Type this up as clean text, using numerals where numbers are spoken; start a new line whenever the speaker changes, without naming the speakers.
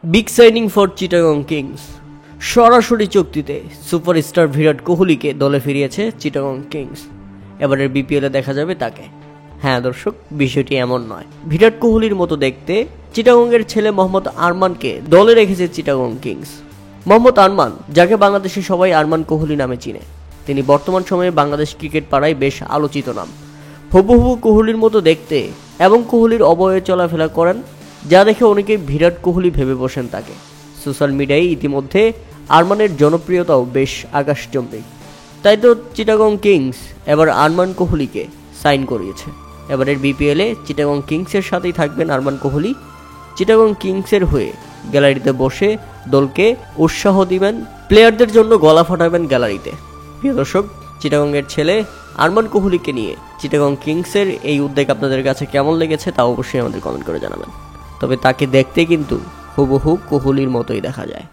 Big signing for Chittagong Kings. সরাসরি চুক্তিতে superstar বিরাট কোহলিকে দলে ফিরিয়েছে চিটাগং কিংস। এবারের বিপিএলে দেখা যাবে তাকে। হ্যাঁ দর্শক, বিষয়টি এমন নয়। বিরাট কোহলির মতো দেখতে চিটাগংয়ের ছেলে মোহাম্মদ আরমানকে দলে রেখেছে চিটাগং কিংস। মোহাম্মদ আরমান, যাকে বাংলাদেশে সবাই আরমান কোহলি নামে চিনে, তিনি বর্তমান সময়ে বাংলাদেশ ক্রিকেট পাড়ায় বেশ আলোচিত নাম। হুবহু কোহলির মতো দেখতে এবং কোহলির অবয়বে চলাফেরা করেন, যা দেখে অনেকে বিরাট কোহলি ভেবে বসেন তাকে। সোশ্যাল মিডিয়ায় ইতিমধ্যে আরমানের জনপ্রিয়তাও বেশ আকাশচুম্বী। তাই তো চিটাগং কিংস এবার আরমান কোহলিকে সাইন করিয়েছে। এবারের বিপিএলে চিটাগং কিংসের সাথেই থাকবেন আরমান কোহলি। চিটাগং কিংসের হয়ে গ্যালারিতে বসে দলকে উৎসাহ দিবেন, প্লেয়ারদের জন্য গলা ফাটাবেন গ্যালারিতে। প্রিয় দর্শক, চিটাগংয়ের ছেলে আরমান কোহলিকে নিয়ে চিটাগং কিংসের এই উদ্যোগ আপনাদের কাছে কেমন লেগেছে তা অবশ্যই আমাদের কমেন্ট করে জানাবেন। তবে তাকে দেখতে কিন্তু হুবহু কোহলির মতোই দেখা যায়।